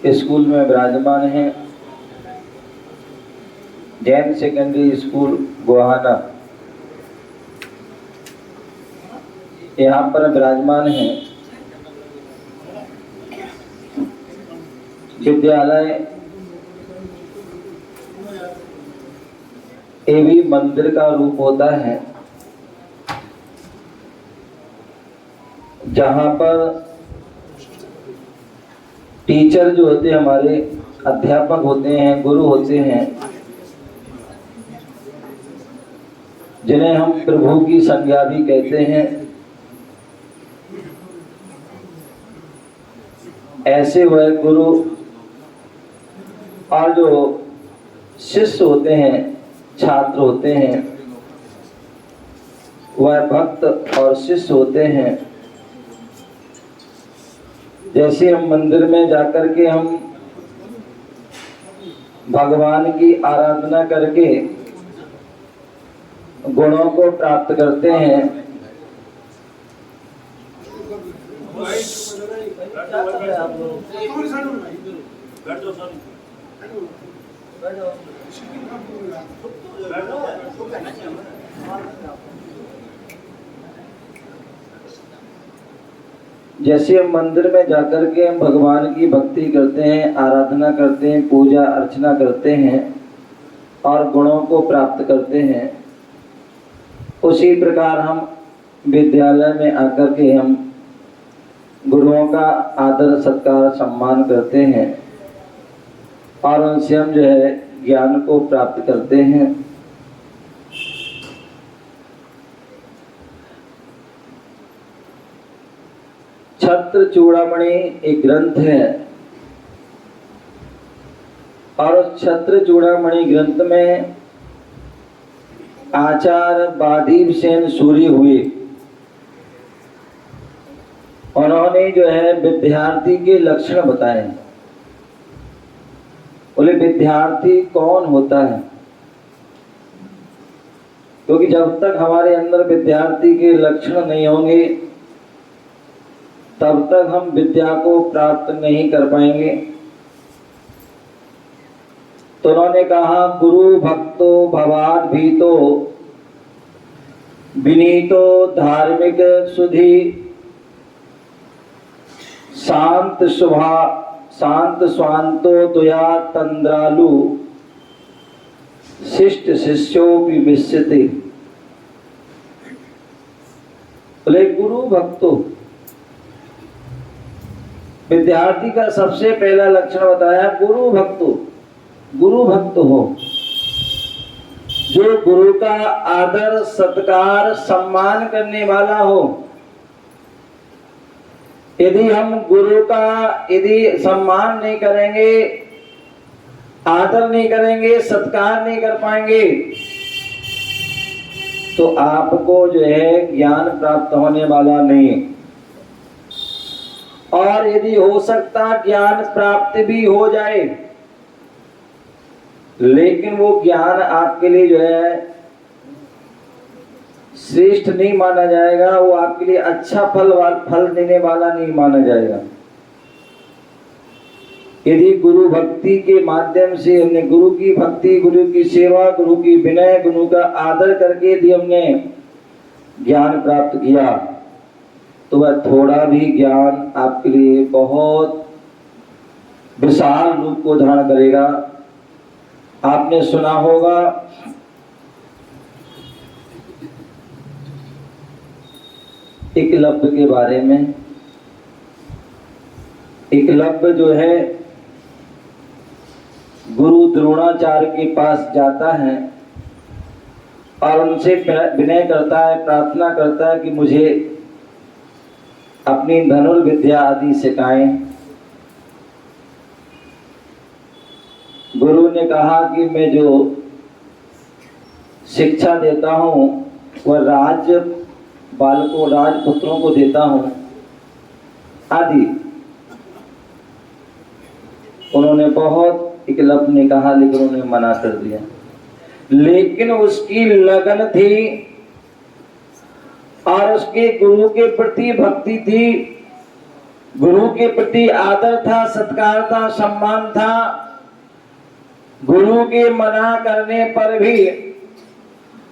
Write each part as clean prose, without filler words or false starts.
School में विराजमान हैं। जैन सेकेंडरी स्कूल गोहाना यहाँ पर विराजमान हैं। विद्यालय ये भी मंदिर का रूप होता है, जहाँ पर टीचर जो होते हैं, हमारे अध्यापक होते हैं, गुरु होते हैं, जिन्हें हम प्रभु की संज्ञा भी कहते हैं। ऐसे वह गुरु और जो शिष्य होते हैं, छात्र होते हैं, वह भक्त और शिष्य होते हैं। जैसे हम मंदिर में जाकर के हम भगवान की आराधना करके गुणों को प्राप्त करते हैं, जैसे हम मंदिर में जाकर के हम भगवान की भक्ति करते हैं, आराधना करते हैं, पूजा अर्चना करते हैं और गुणों को प्राप्त करते हैं, उसी प्रकार हम विद्यालय में आकर के हम गुरुओं का आदर सत्कार सम्मान करते हैं और उनसे हम जो है ज्ञान को प्राप्त करते हैं। छत्र चूड़ामणि एक ग्रंथ है और उस छत्र चूड़ामणि ग्रंथ में आचार्य बादीप सेन सूर्य हुए, उन्होंने जो है विद्यार्थी के लक्षण बताए। बोले विद्यार्थी कौन होता है? क्योंकि जब तक हमारे अंदर विद्यार्थी के लक्षण नहीं होंगे तब तक हम विद्या को प्राप्त नहीं कर पाएंगे। तो उन्होंने कहा गुरु भक्तो भवाद भीतो विनीतो धार्मिक सुधि शांत स्वांतो दुया तंद्रालु शिष्ट शिष्योपि विश्यते। बोले गुरु भक्तो, विद्यार्थी का सबसे पहला लक्षण बताया गुरु भक्तो। गुरु भक्त हो, जो गुरु का आदर सत्कार सम्मान करने वाला हो। यदि हम गुरु का यदि सम्मान नहीं करेंगे, आदर नहीं करेंगे, सत्कार नहीं कर पाएंगे, तो आपको जो है ज्ञान प्राप्त होने वाला नहीं। और यदि हो सकता ज्ञान प्राप्त भी हो जाए, लेकिन वो ज्ञान आपके लिए जो है श्रेष्ठ नहीं माना जाएगा, वो आपके लिए अच्छा फल देने वाला नहीं माना जाएगा। यदि गुरु भक्ति के माध्यम से हमने गुरु की भक्ति, गुरु की सेवा, गुरु की विनय, गुरु का आदर करके यदि हमने ज्ञान प्राप्त किया, तो वह थोड़ा भी ज्ञान आपके लिए बहुत विशाल रूप को धारण करेगा। आपने सुना होगा एकलव्य के बारे में। एकलव्य जो है गुरु द्रोणाचार्य के पास जाता है और उनसे विनय करता है, प्रार्थना करता है कि मुझे अपनी धनुर्विद्या आदि सिखाएं। गुरु ने कहा कि मैं जो शिक्षा देता हूँ वह राज्य बालकों, राजपुत्रों को देता हूँ आदि। उन्होंने बहुत एकलव्य ने कहा, लेकिन उन्होंने मना कर दिया। लेकिन उसकी लगन थी और उसके गुरु के प्रति भक्ति थी गुरु के प्रति आदर था, सत्कार था, सम्मान था। गुरु के मना करने पर भी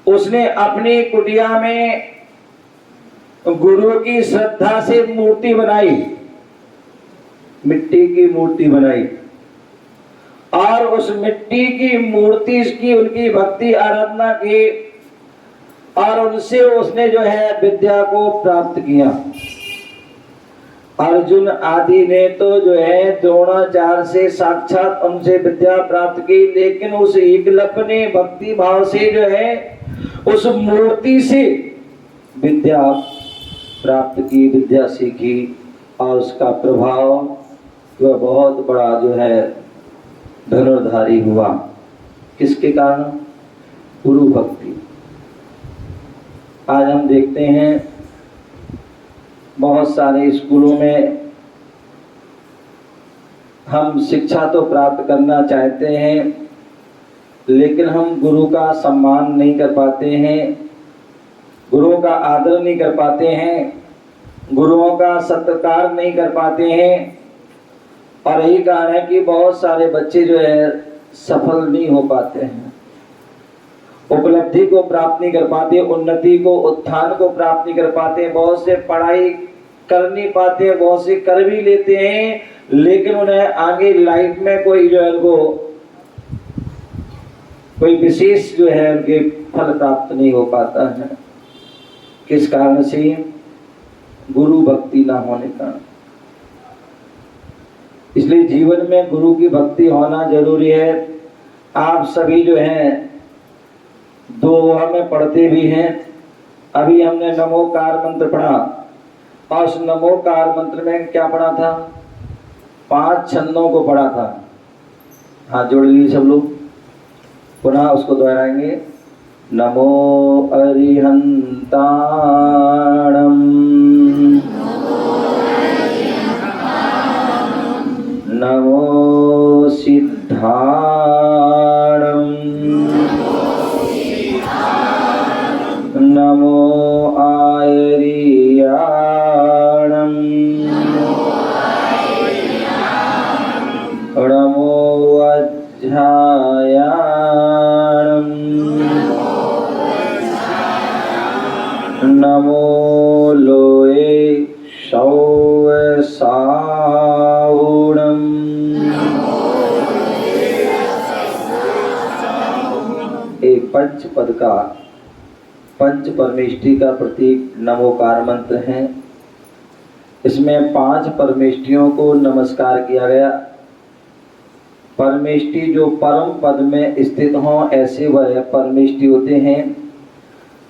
उसने अपनी कुटिया में गुरु की श्रद्धा से मूर्ति बनाई, मिट्टी की मूर्ति बनाई, और उस मिट्टी की मूर्ति की उनकी भक्ति आराधना की, और उनसे उसने जो है विद्या को प्राप्त किया। अर्जुन आदि ने तो जो है द्रोणाचार्य से साक्षात उनसे विद्या प्राप्त की, लेकिन उस एकलव्य ने भक्ति भाव से जो है उस मूर्ति से विद्या प्राप्त की, विद्या सीखी, और उसका प्रभाव वह बहुत बड़ा जो है धनुर्धारी हुआ। किसके कारण? गुरु भक्ति। आज हम देखते हैं बहुत सारे स्कूलों में हम शिक्षा तो प्राप्त करना चाहते हैं, लेकिन हम गुरु का सम्मान नहीं कर पाते हैं, गुरुओं का आदर नहीं कर पाते हैं, गुरुओं का सत्कार नहीं कर पाते हैं। और यही कारण है कि बहुत सारे बच्चे जो है सफल नहीं हो पाते हैं, उपलब्धि को प्राप्त नहीं कर पाते, उन्नति को, उत्थान को प्राप्त नहीं कर पाते। बहुत से पढ़ाई कर नहीं पाते, बहुत से कर भी लेते हैं, लेकिन उन्हें आगे लाइफ में कोई जो है उनको कोई विशेष जो है उनके फल प्राप्त नहीं हो पाता है। किस कारण से? गुरु भक्ति ना होने का। इसलिए जीवन में गुरु की भक्ति होना जरूरी है। आप सभी जो हैं दोहा में पढ़ते भी हैं। अभी हमने नमोकार मंत्र पढ़ा, और उस नमोकार मंत्र में क्या पढ़ा था? 5 छंदों को पढ़ा था। हाथ जोड़ लीजिए सब लोग, पुनः उसको दोहराएंगे। नमो अरिहंताणम, नमो सिद्धाणम, नमो आयरियाणम, नमो अध्यायाणम, नमो लोए शौसाऊणम। एक पंच पद का, पंच परमेष्टि का प्रतीक नमोकार मंत्र है। इसमें 5 परमेष्टियों को नमस्कार किया गया। परमेष्टि जो परम पद में स्थित हों ऐसे वह परमेष्टि होते हैं।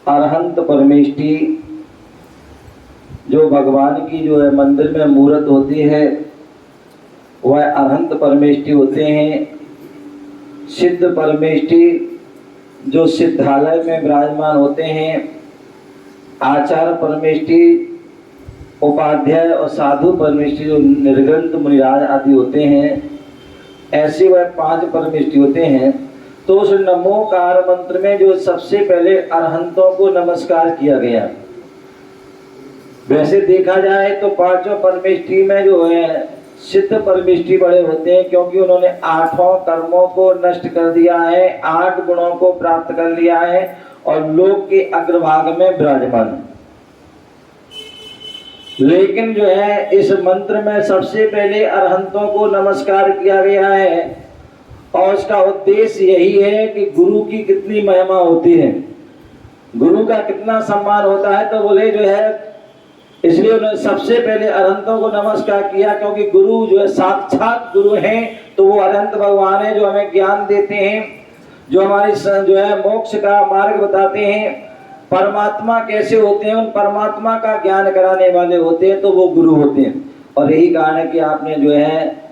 अरहंत परमेष्टि जो भगवान की जो है मंदिर में मूर्त होती है वह अरहंत परमेष्टि होते हैं। सिद्ध परमेष्टि जो सिद्धालय में विराजमान होते हैं। आचार्य परमेष्टि, उपाध्याय और साधु परमेष्टि जो निर्ग्रंथ मुनिराज आदि होते हैं, ऐसे वह 5 परमेष्टि होते हैं। तो उस नमोकार मंत्र में जो सबसे पहले अरहंतों को नमस्कार किया गया। वैसे देखा जाए तो 5 परमेष्टि में जो है सिद्ध परमेष्टि बड़े होते हैं, क्योंकि उन्होंने 8 कर्मों को नष्ट कर दिया है, 8 गुणों को प्राप्त कर लिया है और लोक के अग्रभाग में विराजमान। लेकिन जो है इस मंत्र में सबसे पहले अरहंतों को नमस्कार किया गया है, और इसका उद्देश्य यही है कि गुरु की कितनी महिमा होती है, गुरु का कितना सम्मान होता है। तो बोले जो है इसलिए उन्होंने सबसे पहले अरहंतों को नमस्कार किया, क्योंकि गुरु जो है साक्षात गुरु हैं। तो वो अरहंत भगवान है जो हमें ज्ञान देते हैं, जो हमारी जो है मोक्ष का मार्ग बताते हैं। परमात्मा कैसे होते हैं, उन परमात्मा का ज्ञान कराने वाले होते हैं, तो वो गुरु होते हैं। और यही कारण है कि आपने जो है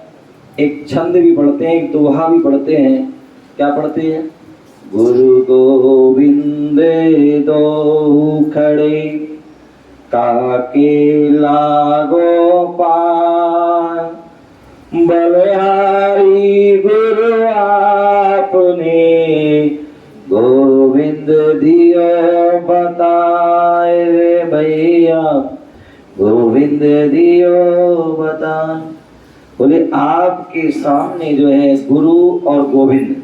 एक छंद भी पढ़ते हैं, एक दोहा भी पढ़ते हैं। क्या पढ़ते हैं? गुरु गोविंद दो खड़े काके लागो पार, बलिहारी गुरु आपने गोविंद दियो बताए रे भैया, गोविंद दियो आपके सामने जो है गुरु और गोविंद,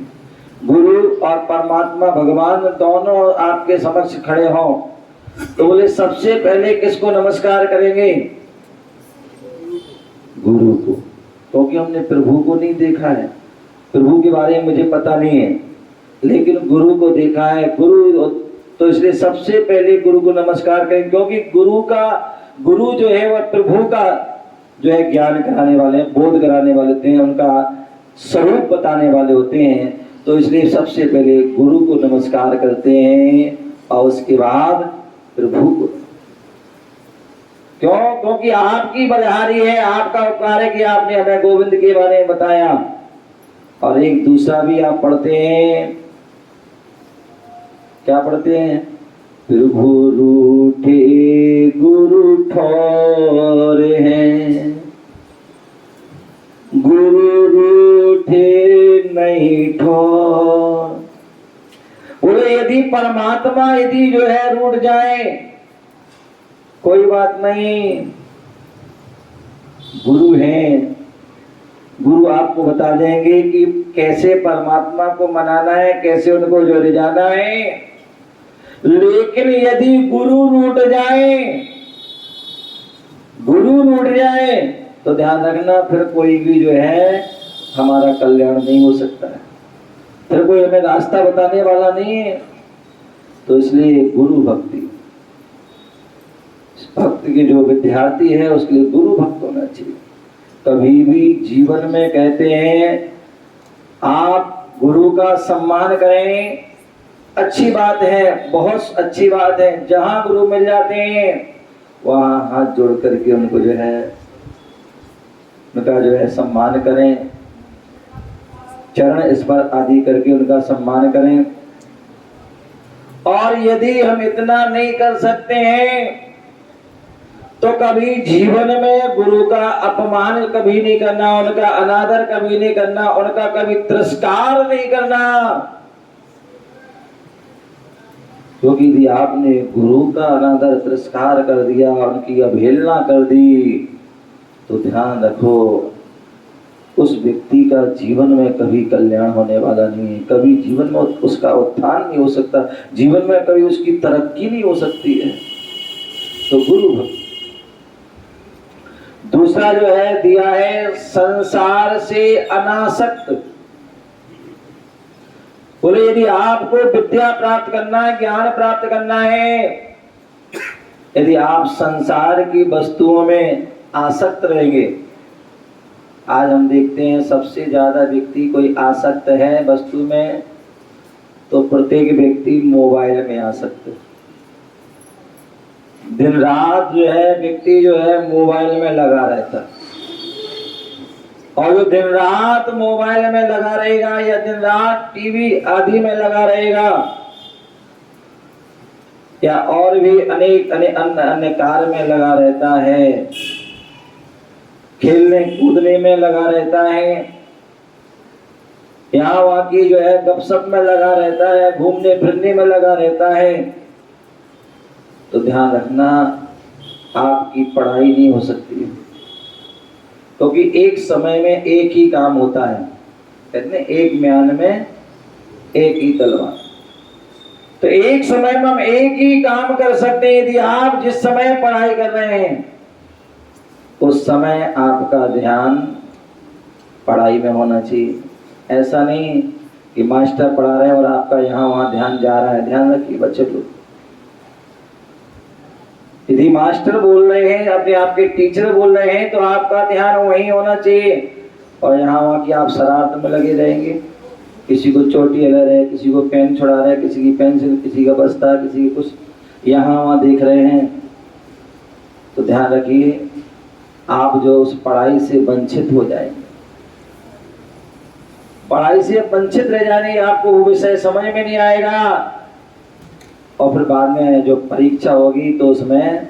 गुरु और परमात्मा भगवान दोनों आपके समक्ष खड़े हों, तो बोले सबसे पहले किसको नमस्कार करेंगे? गुरु को, क्योंकि हमने प्रभु को नहीं देखा है, प्रभु के बारे में मुझे पता नहीं है, लेकिन गुरु को देखा है। गुरु, तो इसलिए सबसे पहले गुरु को नमस्कार करें, क्योंकि गुरु जो है वह प्रभु का जो है ज्ञान कराने वाले, बोध कराने वाले होते हैं, उनका स्वरूप बताने वाले होते हैं। तो इसलिए सबसे पहले गुरु को नमस्कार करते हैं और उसके बाद प्रभु को। क्यों? क्योंकि आपकी बलिहारी है, आपका उपकार है कि आपने हमें गोविंद के बारे में बताया। और एक दूसरा भी आप पढ़ते हैं, क्या पढ़ते हैं? प्रभु रूठे गुरु ठोर हैं, गुरु रूठे नहीं ठोर। बोले यदि परमात्मा यदि जो है रूठ जाए कोई बात नहीं, गुरु हैं, गुरु आपको बता देंगे कि कैसे परमात्मा को मनाना है, कैसे उनको जो रिझाना है। लेकिन यदि गुरु रूठ जाए तो ध्यान रखना, फिर कोई भी जो है हमारा कल्याण नहीं हो सकता है, फिर कोई हमें रास्ता बताने वाला नहीं है। तो इसलिए गुरु भक्ति, भक्त के जो विद्यार्थी है उसके लिए गुरु भक्त होना चाहिए। कभी भी जीवन में कहते हैं आप गुरु का सम्मान करें, अच्छी बात है, बहुत अच्छी बात है। जहां गुरु मिल जाते हैं वहां हाथ जोड़ करके उनको जो है उनका जो है सम्मान करें, चरण स्पर्श आदि करके उनका सम्मान करें। और यदि हम इतना नहीं कर सकते हैं तो कभी जीवन में गुरु का अपमान कभी नहीं करना, उनका अनादर कभी नहीं करना, उनका कभी तिरस्कार नहीं करना। क्योंकि यदि आपने गुरु का अनादर तिरस्कार कर दिया, उनकी अवहेलना कर दी, तो ध्यान रखो उस व्यक्ति का जीवन में कभी कल्याण होने वाला नहीं है, कभी जीवन में उसका उत्थान नहीं हो सकता, जीवन में कभी उसकी तरक्की नहीं हो सकती है। तो गुरु भक्ति। दूसरा जो है दिया है संसार से अनासक्त। बोले यदि आपको विद्या प्राप्त करना है, ज्ञान प्राप्त करना है, यदि आप संसार की वस्तुओं में आसक्त रहेंगे, आज हम देखते हैं सबसे ज्यादा व्यक्ति कोई आसक्त है वस्तु में, तो प्रत्येक व्यक्ति मोबाइल में आसक्त है। दिन रात जो है व्यक्ति जो है मोबाइल में लगा रहता है, और जो दिन रात मोबाइल में लगा रहेगा या दिन रात टीवी आदि में लगा रहेगा या और भी अनेक अन्य कार्य में लगा रहता है, खेलने कूदने में लगा रहता है, यहाँ वहाँ की जो है गपशप में लगा रहता है, घूमने फिरने में लगा रहता है, तो ध्यान रखना आपकी पढ़ाई नहीं हो सकती है। क्योंकि एक समय में एक ही काम होता है, कहते हैं एक म्यान में एक ही तलवार। तो एक समय में हम एक ही काम कर सकते हैं। यदि आप जिस समय पढ़ाई कर रहे हैं उस समय आपका ध्यान पढ़ाई में होना चाहिए। ऐसा नहीं कि मास्टर पढ़ा रहे हैं और आपका यहाँ वहाँ ध्यान जा रहा है। ध्यान रखिए बच्चे लोग, यदि मास्टर बोल रहे हैं, अपने आपके टीचर बोल रहे हैं, तो आपका ध्यान वहीं होना चाहिए। और यहाँ वहाँ की आप शरारत में लगे रहेंगे, किसी को चोटी ले रहे हैं, किसी को पेन छुड़ा रहे हैं, किसी की पेंसिल, किसी का बस्ता, किसी की कुछ यहाँ वहाँ देख रहे हैं, तो ध्यान रखिए आप जो उस पढ़ाई से वंचित हो जाएंगे। पढ़ाई से वंचित रह जाने, आपको वो विषय समझ में नहीं आएगा, और फिर बाद में जो परीक्षा होगी तो उसमें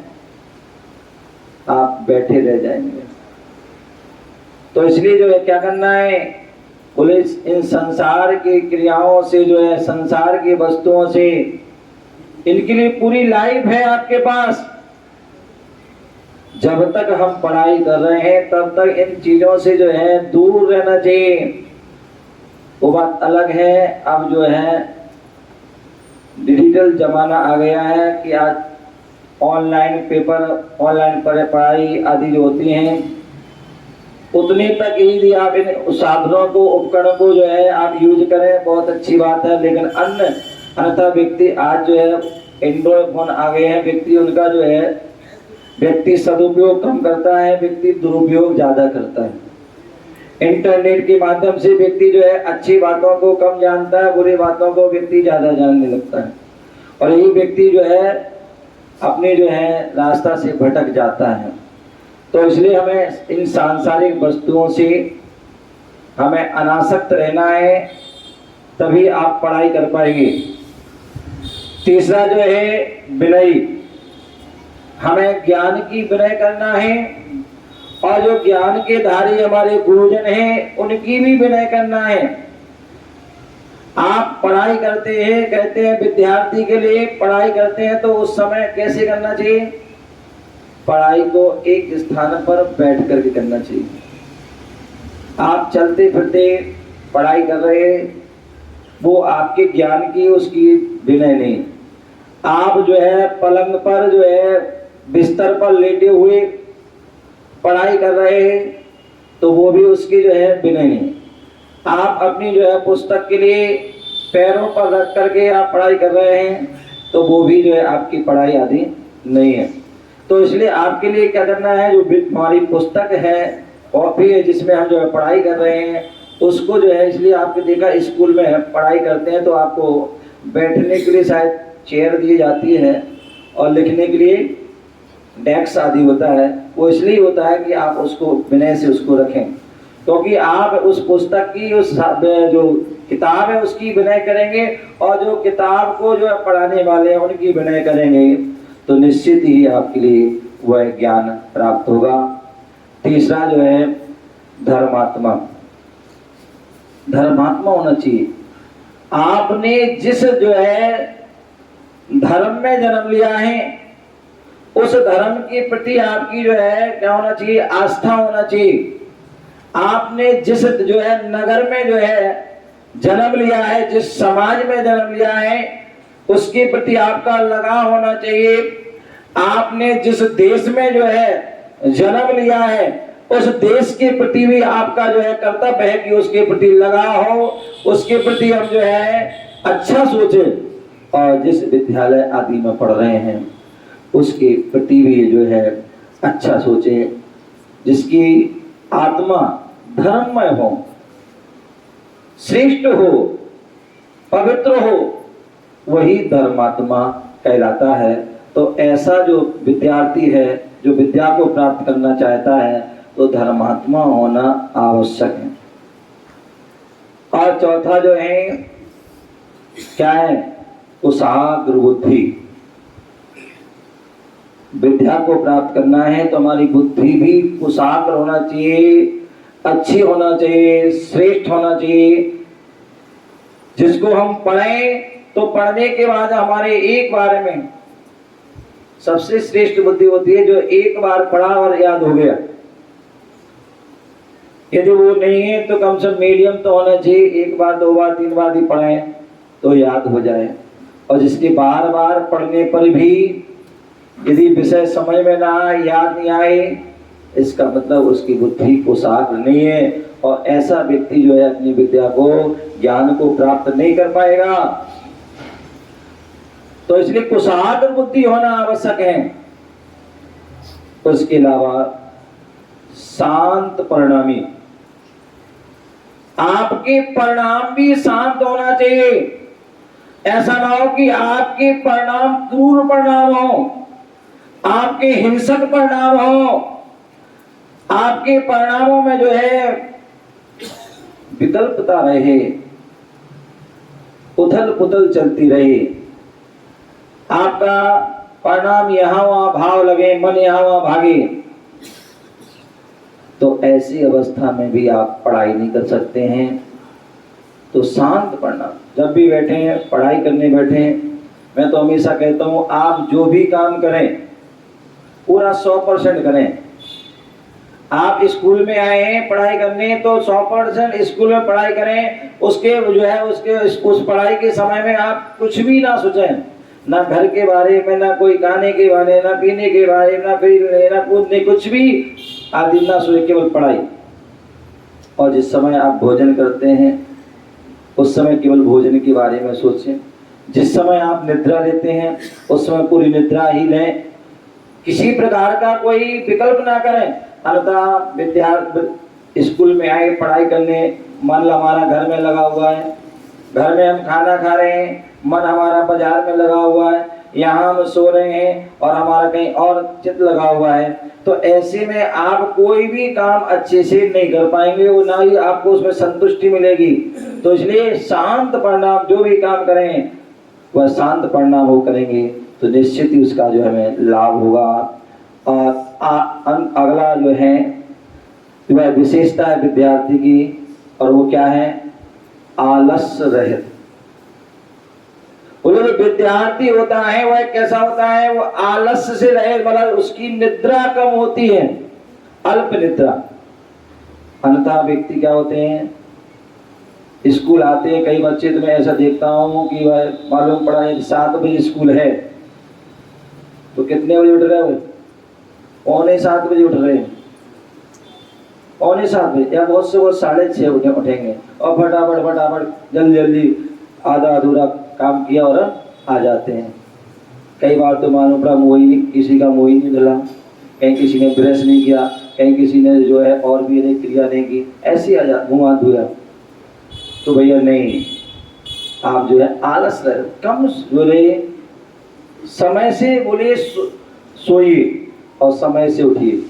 आप बैठे रह जाएंगे। तो इसलिए जो है क्या करना है, बोले इन संसार की क्रियाओं से जो है, संसार की वस्तुओं से, इनके लिए पूरी लाइफ है आपके पास। जब तक हम पढ़ाई कर रहे हैं तब तक इन चीजों से जो है दूर रहना चाहिए। वो बात अलग है, अब जो है डिजिटल जमाना आ गया है कि आज ऑनलाइन पेपर, ऑनलाइन पढ़ाई आदि जो होती हैं, उतने तक ही आप इन साधनों को, उपकरणों को जो है आप यूज करें, बहुत अच्छी बात है। लेकिन अन्यथा व्यक्ति आज जो है एंड्रॉयड फोन आ गए हैं, व्यक्ति उनका जो है व्यक्ति सदुपयोग कम करता है, व्यक्ति दुरुपयोग ज्यादा करता है। इंटरनेट के माध्यम से व्यक्ति जो है अच्छी बातों को कम जानता है, बुरी बातों को व्यक्ति ज्यादा जानने लगता है, और यही व्यक्ति जो है अपने जो है रास्ता से भटक जाता है। तो इसलिए हमें इन सांसारिक वस्तुओं से हमें अनासक्त रहना है, तभी आप पढ़ाई कर पाएंगे। तीसरा जो है विनय, हमें ज्ञान की विनय करना है, और जो ज्ञान के धारी हमारे गुरुजन हैं उनकी भी विनय करना है। आप पढ़ाई करते हैं, कहते हैं विद्यार्थी के लिए पढ़ाई करते हैं, तो उस समय कैसे करना चाहिए? पढ़ाई को एक स्थान पर बैठ करके करना चाहिए। आप चलते फिरते पढ़ाई कर रहे हैं, वो आपके ज्ञान की उसकी विनय नहीं। आप जो है पलंग पर जो है बिस्तर पर लेटे हुए पढ़ाई कर रहे हैं, तो वो भी उसकी जो है विनय नहीं। आप अपनी जो है पुस्तक के लिए पैरों पर रख करके आप पढ़ाई कर रहे हैं, तो वो भी जो है आपकी पढ़ाई आदि नहीं है। तो इसलिए आपके लिए क्या करना है, जो हमारी पुस्तक है, कॉपी है, जिसमें हम जो है पढ़ाई कर रहे हैं, उसको जो है, इसलिए आपके देखा स्कूल में पढ़ाई करते हैं तो आपको बैठने के लिए शायद चेयर दी जाती है और लिखने के लिए डेस्क आदि होता है। वो इसलिए होता है कि आप उसको विनय से उसको रखें, क्योंकि आप उस पुस्तक की, उस जो किताब है उसकी विनय करेंगे, और जो किताब को जो है पढ़ाने वाले हैं उनकी विनय करेंगे, तो निश्चित ही आपके लिए वह ज्ञान प्राप्त होगा। तीसरा जो है धर्मात्मा, धर्मात्मा होना चाहिए। आपने जिस जो है धर्म में जन्म लिया है, उस धर्म के प्रति आपकी जो है क्या होना चाहिए? आस्था होना चाहिए। आपने जिस जो है नगर में जो है जन्म लिया है, जिस समाज में जन्म लिया है, उसके प्रति आपका लगाव होना चाहिए। आपने जिस देश में जो है जन्म लिया है, उस देश के प्रति भी आपका जो है कर्तव्य है कि उसके प्रति लगाव हो, उसके प्रति हम जो है अच्छा सोचें, और जिस विद्यालय आदि में पढ़ रहे हैं उसके प्रति भी जो है अच्छा सोचें, जिसकी आत्मा धर्ममय हो, श्रेष्ठ हो, पवित्र हो, वही धर्मात्मा कहलाता है। तो ऐसा जो विद्यार्थी है, जो विद्या को प्राप्त करना चाहता है, तो धर्मात्मा होना आवश्यक है। और चौथा जो है क्या है? कुशाग्र बुद्धि। विद्या को प्राप्त करना है तो हमारी बुद्धि भी कुशाग्र होना चाहिए, अच्छी होना चाहिए, श्रेष्ठ होना चाहिए। जिसको हम पढ़ें तो पढ़ने के बाद हमारे एक बार में सबसे श्रेष्ठ बुद्धि होती है जो एक बार पढ़ा और याद हो गया। यदि वो नहीं है तो कम से कम मीडियम तो होना चाहिए, एक बार, दो बार, तीन बार भी पढ़ें तो याद हो जाए। और जिसके बार बार पढ़ने पर भी यदि विषय समझ में ना आए, याद नहीं आए, इसका मतलब उसकी बुद्धि कुशाग्र नहीं है, और ऐसा व्यक्ति जो है अपनी विद्या को, ज्ञान को प्राप्त नहीं कर पाएगा। तो इसलिए कुशाग्र बुद्धि होना आवश्यक है। उसके अलावा शांत परिणामी, आपके परिणाम भी शांत होना चाहिए। ऐसा ना हो कि आपके परिणाम क्रूर परिणाम हो, आपके हिंसक परिणाम हो, आपके परिणामों में जो है विकल्पता रहे, उथल पुथल चलती रहे, आपका परिणाम यहां वहां भाव लगे, मन यहां वहां भागे, तो ऐसी अवस्था में भी आप पढ़ाई नहीं कर सकते हैं। तो शांत पढ़ना, जब भी बैठे हैं, पढ़ाई करने बैठे हैं, मैं तो हमेशा कहता हूं आप जो भी काम करें पूरा 100% करें। आप स्कूल में आए हैं पढ़ाई करने तो 100% स्कूल में पढ़ाई करें। उसके जो है उस पढ़ाई के समय में आप कुछ भी ना सोचें, ना घर के बारे में, ना कोई खाने के बारे में, ना पीने के बारे में, ना फिर ना कूदने, कुछ भी आप दिन ना सोचे, केवल पढ़ाई। और जिस समय आप भोजन करते हैं उस समय केवल भोजन के बारे में सोचें। जिस समय आप निद्रा लेते हैं उस समय पूरी निद्रा ही लें, किसी प्रकार का कोई विकल्प ना करें। अन्यथा विद्यार्थी स्कूल में आए पढ़ाई करने, मन हमारा घर में लगा हुआ है, घर में हम खाना खा रहे हैं, मन हमारा बाजार में लगा हुआ है, यहाँ हम सो रहे हैं और हमारा कहीं और चित्त लगा हुआ है, तो ऐसे में आप कोई भी काम अच्छे से नहीं कर पाएंगे और ना ही आपको उसमें संतुष्टि मिलेगी। तो इसलिए शांत परिणाम, जो भी काम करें वह शांत परिणाम हो करेंगे तो निश्चित ही उसका जो हमें लाभ होगा। और अगला जो है वह विशेषता है विद्यार्थी की, और वो क्या है? आलस्य रहित। वो जो विद्यार्थी होता है वह कैसा होता है? वो आलस्य से रहित, मतलब उसकी निद्रा कम होती है, अल्प निद्रा। अन्यथा व्यक्ति क्या होते हैं, स्कूल आते हैं, कई बच्चे तो मैं ऐसा देखता हूँ कि वह मालूम पड़ा है 7 बजे स्कूल है तो कितने बजे उठ रहे हो? 6:45 बजे उठ रहे हैं, 6:45 बजे, या बहुत से बहुत 6:30 उठेंगे और फटाफट जल्दी जल्दी आधा अधूरा काम किया और आ जाते हैं। कई बार तो मालूम पड़ा किसी का मुँह ही नहीं धुला, कहीं किसी ने ब्रश नहीं किया, कहीं किसी ने जो है और भी अनेक क्रिया नहीं की, ऐसे आ जा मुँह हाथ धोया। तो भैया नहीं, आप जो है आलस रहे, कम बोले, समय से बोले सोइए और समय से उठिए।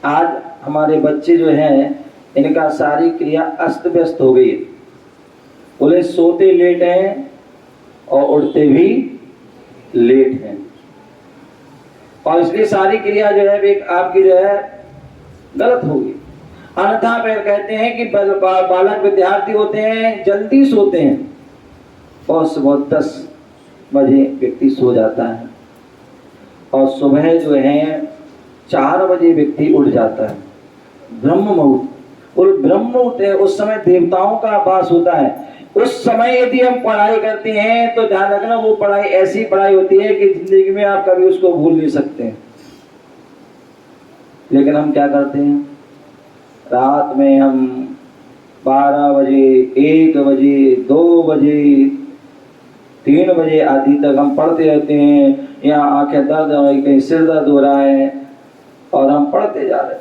आज हमारे बच्चे जो हैं इनका सारी क्रिया अस्त व्यस्त हो गई है, बोले सोते लेट हैं और उठते भी लेट हैं, और इसलिए सारी क्रिया जो है आपकी जो है गलत होगी। अन्यथा फिर कहते हैं कि बालक विद्यार्थी होते हैं जल्दी सोते हैं, बहुत सुबह 10 बजे व्यक्ति सो जाता है और सुबह जो है 4 बजे व्यक्ति उठ जाता है, ब्रह्म मुहूर्त। और ब्रह्म मुहूर्त है, उस समय देवताओं का वास होता है। उस समय यदि हम पढ़ाई करते हैं तो ध्यान रखना, वो पढ़ाई ऐसी पढ़ाई होती है कि जिंदगी में आप कभी उसको भूल नहीं सकते हैं। लेकिन हम क्या करते हैं, रात में हम 12 बजे, 1 बजे, 2 बजे, 3 बजे आदि तक हम पढ़ते रहते हैं। यहाँ आंखें दर्द हो रही, कहीं सिर दर्द हो रहा है और हम पढ़ते जा रहे हैं,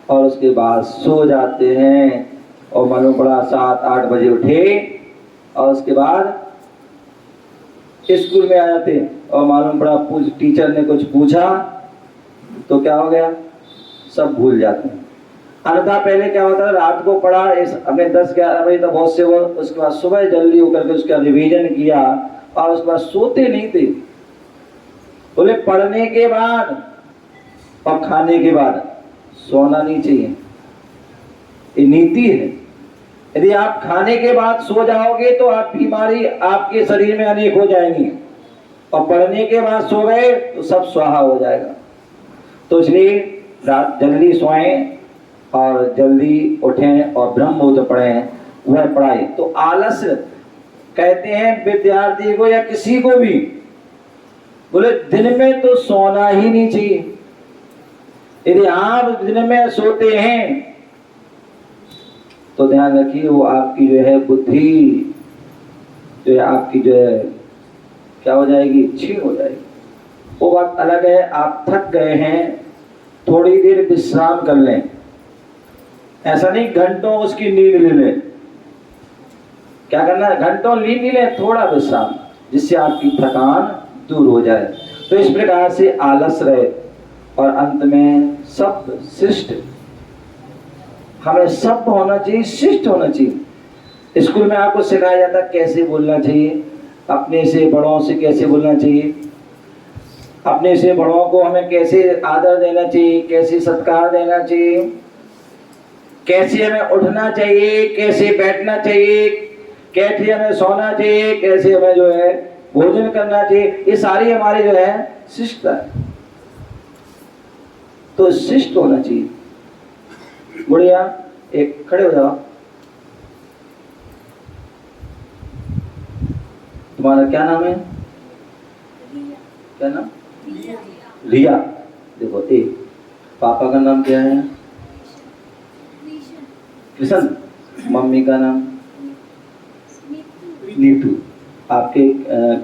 और उसके बाद सो जाते हैं और मालूम पड़ा 7-8 बजे उठे और उसके बाद स्कूल में आ जाते हैं और मालूम पड़ा टीचर ने कुछ पूछा तो क्या हो गया, सब भूल जाते हैं। अन्यथा पहले क्या होता है, रात को पढ़ा हमने 10-11 बजे तक बहुत से वो, उसके बाद सुबह जल्दी होकर के उसका रिवीजन किया और उसके बाद सोते नहीं थे। बोले पढ़ने के बाद और खाने के बाद सोना नहीं चाहिए, ये नीति है। यदि आप खाने के बाद सो जाओगे तो आप बीमारी आपके शरीर में अनेक हो जाएंगी, और पढ़ने के बाद सो गए तो सब स्वाहा हो जाएगा। तो इसलिए रात जल्दी सोएं और जल्दी उठें और ब्रह्म मुहूर्त पढ़ें, वह पढ़ाई। तो आलस्य कहते हैं विद्यार्थी को या किसी को भी, बोले दिन में तो सोना ही नहीं चाहिए। यदि आप दिन में सोते हैं तो ध्यान रखिए वो आपकी जो है बुद्धि जो है आपकी जो है क्या हो जाएगी, क्षीण हो जाएगी। वो बात अलग है, आप थक गए हैं, थोड़ी देर विश्राम कर लें, ऐसा नहीं घंटों उसकी नींद ले लें। क्या करना है, घंटों नींद नहीं लें, थोड़ा विश्राम, जिससे आपकी थकान दूर हो जाए। तो इस प्रकार से आलस रहे और अंत में सभ्य शिष्ट, हमें सभ्य होना चाहिए, शिष्ट होना चाहिए। स्कूल में आपको सिखाया जाता है कैसे बोलना चाहिए, अपने से बड़ों से कैसे बोलना चाहिए, अपने से बड़ों को हमें कैसे आदर देना चाहिए, कैसे सत्कार देना चाहिए, कैसे हमें उठना चाहिए, कैसे बैठना चाहिए, कैसे हमें सोना चाहिए, कैसे हमें जो है भोजन करना चाहिए। ये सारी हमारी जो है शिष्टता है। तो शिष्ट होना चाहिए। बढ़िया, एक खड़े हो जाओ। तुम्हारा क्या नाम है? क्या नाम? रिया। देखो, एक पापा का नाम क्या है? कृष्ण। मम्मी का नाम? नीतू। आपके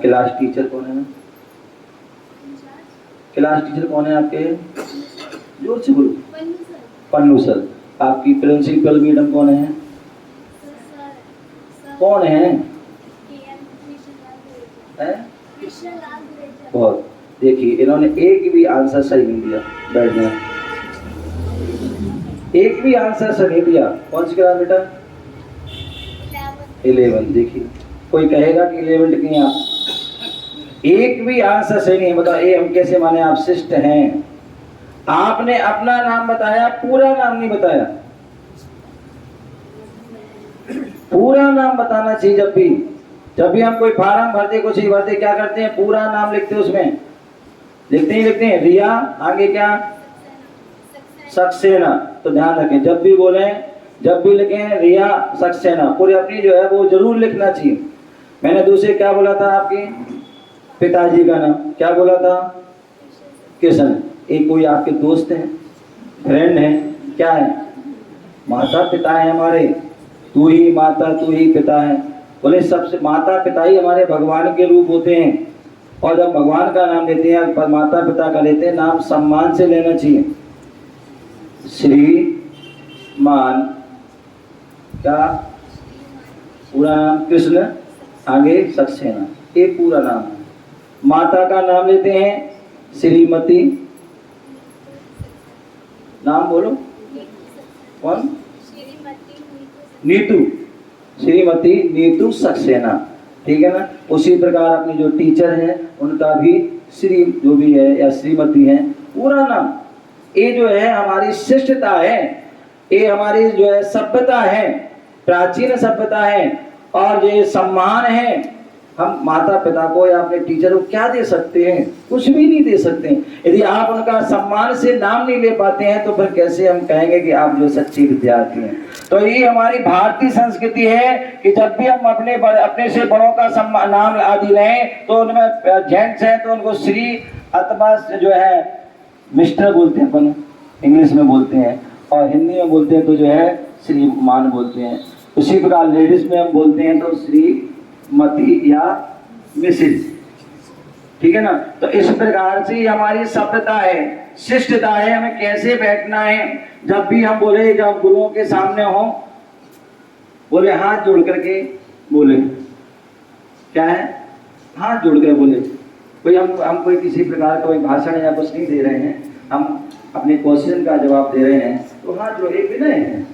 क्लास टीचर कौन है? क्लास टीचर कौन है आपके? जोर से बोलो। पन्नू सर। आपकी प्रिंसिपल मैडम कौन है? कौन है? बहुत। देखिए, इन्होंने एक भी आंसर सही नहीं दिया। बैठ जाए। एक भी आंसर सही नहीं दिया। कौन सी क्लास बेटा? 11। देखिए, कोई कहेगा कि 11 की आप? एक भी आंसर सही नहीं। बताओ, ये हम कैसे माने आप शिष्ट हैं? आपने अपना नाम बताया, पूरा नाम नहीं बताया। पूरा नाम बताना चाहिए। जब भी हम कोई फार्म भरते, कुछ ही भरते, क्या करते हैं? पूरा नाम लिखते हैं। उसमें लिखते हैं रिया, आगे क्या? सक्सेना। तो ध्यान रखें, जब भी बोले, जब भी लिखें रिया सक्सेना, पूरी अपनी जो है वो जरूर लिखना चाहिए। मैंने दूसरे क्या बोला था? आपके पिताजी का नाम क्या बोला था? कृष्ण। एक कोई आपके दोस्त हैं, फ्रेंड हैं, क्या है? माता पिता है हमारे। तू ही माता, तू ही पिता है। बोले सबसे माता पिता ही हमारे भगवान के रूप होते हैं। और जब भगवान का नाम लेते हैं, पर माता पिता का लेते हैं, नाम सम्मान से लेना चाहिए। श्रीमान, क्या पूरा नाम? कृष्ण, आगे सक्सेना, एक पूरा नाम है। माता का नाम लेते हैं श्रीमती। नाम बोलो। कौन? नीतू। श्रीमती नीतू सक्सेना, ठीक है ना? उसी प्रकार अपनी जो टीचर हैं उनका भी श्री जो भी है या श्रीमती है, पूरा नाम। ये जो है हमारी शिष्टता है, ये हमारी जो है सभ्यता है, प्राचीन सभ्यता है, और ये सम्मान है। हम माता पिता को या अपने टीचर को क्या दे सकते हैं? कुछ भी नहीं दे सकते। यदि आप उनका सम्मान से नाम नहीं ले पाते हैं तो फिर कैसे हम कहेंगे कि आप जो सच्ची विद्यार्थी हैं? तो ये हमारी भारतीय संस्कृति है कि जब भी हम अपने से बड़ों का सम्मान नाम आदि लें, तो उनमें जेंट्स हैं तो उनको श्री अथवा जो है मिस्टर बोलते हैं, अपन इंग्लिश में बोलते हैं, और हिंदी में बोलते हैं तो जो है श्रीमान बोलते हैं। उसी प्रकार लेडीज में हम बोलते हैं तो श्रीमती या मिसेज, ठीक है ना? तो इस प्रकार से हमारी सभ्यता है, शिष्टता है, हमें कैसे बैठना है। जब भी हम बोले, जब गुरुओं के सामने हो, बोले हाथ जोड़ करके बोले, क्या है? हाथ जोड़ कर बोले। कोई हम कोई किसी प्रकार का कोई भाषण या कुछ नहीं दे रहे हैं, हम अपने क्वेश्चन का जवाब दे रहे हैं, तो हाथ जोड़े विनय है,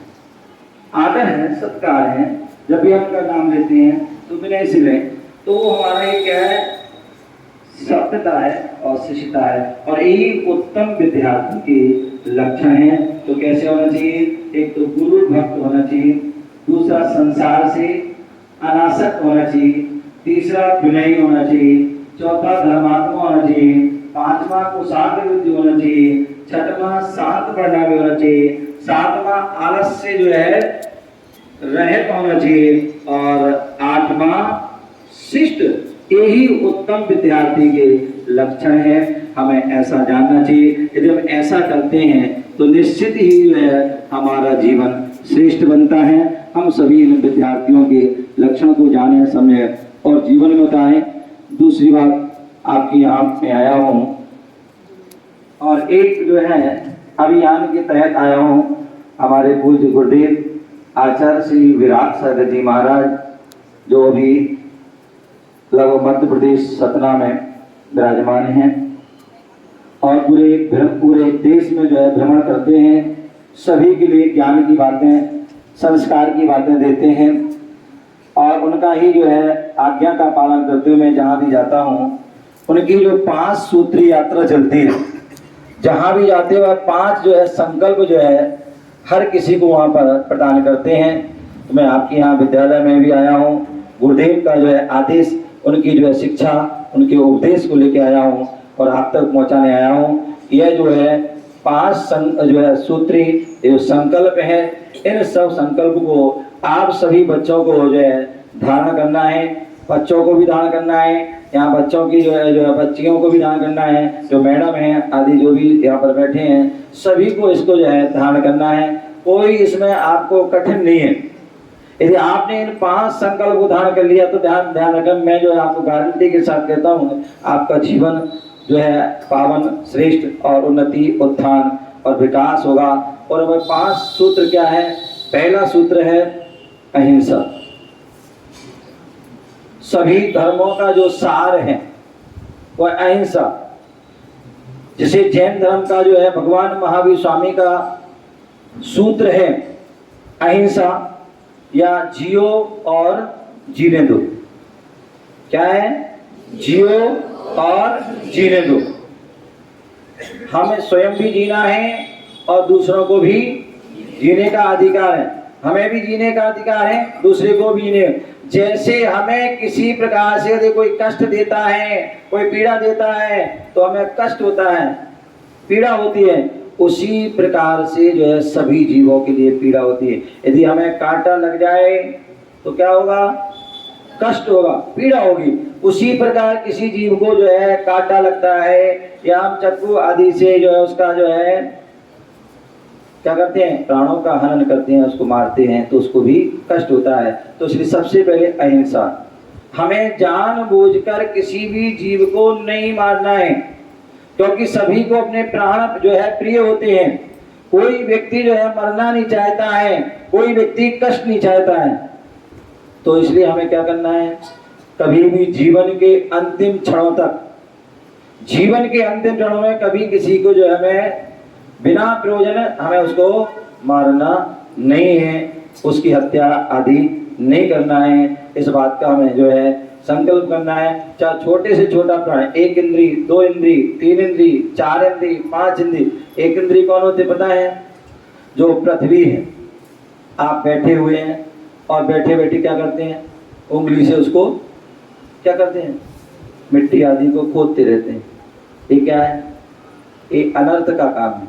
आदर है, सत्कार है। जब भी हम उनका नाम लेते हैं तो विनय से लें। तो हमारा ये क्या है? सभ्यता है और शिष्टता है, और यही उत्तम विद्यार्थी के लक्षण हैं। तो कैसे होना चाहिए? एक तो गुरु भक्त होना चाहिए, दूसरा संसार से अनासक्त होना चाहिए, तीसरा विनयी होना चाहिए, चौथा धर्मात्मा होना चाहिए, पांचवा कुशाग्र बुद्धि होना चाहिए, छठवां शांत प्रज्ञा भी होना चाहिए, सातवां आलस से जो है रहित होना चाहिए, और आठवां शिष्ट। यही उत्तम विद्यार्थी के लक्षण है। हमें ऐसा जानना चाहिए। यदि हम ऐसा करते हैं तो निश्चित ही जो है हमारा जीवन श्रेष्ठ बनता है। हम सभी इन विद्यार्थियों के लक्षण को जाने, समझे और जीवन में उतारें। दूसरी बात, आपके यहाँ में आया हूँ और एक जो है अभियान के तहत आया हूँ। हमारे पूज्य गुरुदेव आचार्य श्री विराट सागर जी महाराज, जो अभी लगभग मध्य प्रदेश सतना में विराजमान हैं और पूरे देश में जो है भ्रमण करते हैं, सभी के लिए ज्ञान की बातें, संस्कार की बातें देते हैं, और उनका ही जो है आज्ञा का पालन करते हुए मैं जहाँ भी जाता हूँ, उनकी जो 5 सूत्री यात्रा चलती है, जहाँ भी जाते हुए 5 जो है संकल्प जो है हर किसी को वहाँ पर प्रदान करते हैं। तो मैं आपके यहाँ विद्यालय में भी आया हूँ, गुरुदेव का जो है आदेश, उनकी जो है शिक्षा, उनके उपदेश को लेके आया हूँ और आप तक पहुँचाने आया हूँ। यह जो है 5 जो है सूत्री जो संकल्प है, इन सब संकल्प को आप सभी बच्चों को जो है धारण करना है। बच्चों को भी धारण करना है, यहाँ बच्चों की जो है बच्चियों को भी धारण करना है, जो मैडम हैं आदि जो भी यहाँ पर बैठे हैं सभी को इसको जो है धारण करना है। कोई इसमें आपको कठिन नहीं है। यदि आपने इन 5 संकल्प को धारण कर लिया तो ध्यान रखें, मैं जो है आपको गारंटी के साथ कहता हूँ आपका जीवन जो है पावन, श्रेष्ठ और उन्नति, उत्थान और विकास होगा। और वह 5 सूत्र क्या है? पहला सूत्र है अहिंसा। सभी धर्मों का जो सार है वह अहिंसा। जैसे जैन धर्म का जो है भगवान महावीर स्वामी का सूत्र है अहिंसा, या जियो और जीने दो। क्या है? जियो और जीने दो। हमें स्वयं भी जीना है और दूसरों को भी जीने का अधिकार है। हमें भी जीने का अधिकार है, दूसरे को भी जीने। जैसे हमें किसी प्रकार से यदि कोई कष्ट देता है, कोई पीड़ा देता है तो हमें कष्ट होता है, पीड़ा होती है, उसी प्रकार से जो है सभी जीवों के लिए पीड़ा होती है। यदि हमें कांटा लग जाए तो क्या होगा? कष्ट होगा, पीड़ा होगी। उसी प्रकार किसी जीव को जो है कांटा लगता है या हम चक्कू आदि से जो है उसका जो है क्या करते हैं? प्राणों का हनन करते हैं, उसको मारते हैं तो उसको भी कष्ट होता है। तो इसलिए सबसे पहले अहिंसा। हमें जानबूझकर किसी भी जीव को नहीं मारना है, क्योंकि सभी को अपने प्राण जो है प्रिय होते हैं। कोई व्यक्ति जो है मरना नहीं चाहता है, कोई व्यक्ति कष्ट नहीं चाहता है। तो इसलिए हमें क्या करना है? कभी भी जीवन के अंतिम क्षणों तक, जीवन के अंतिम क्षणों में कभी किसी को जो है हमें बिना प्रयोजन हमें उसको मारना नहीं है, उसकी हत्या आदि नहीं करना है। इस बात का हमें जो है संकल्प करना है। चाहे छोटे से छोटा प्राणी, 1 इंद्री, 2 इंद्री, 3 इंद्री, 4 इंद्री, 5 इंद्री। 1 इंद्री कौन होते पता है? जो पृथ्वी है। आप बैठे हुए हैं और बैठे बैठे क्या करते हैं? उंगली से उसको क्या करते हैं? मिट्टी आदि को खोदते रहते हैं। ये क्या है? ये अनर्थ का काम है।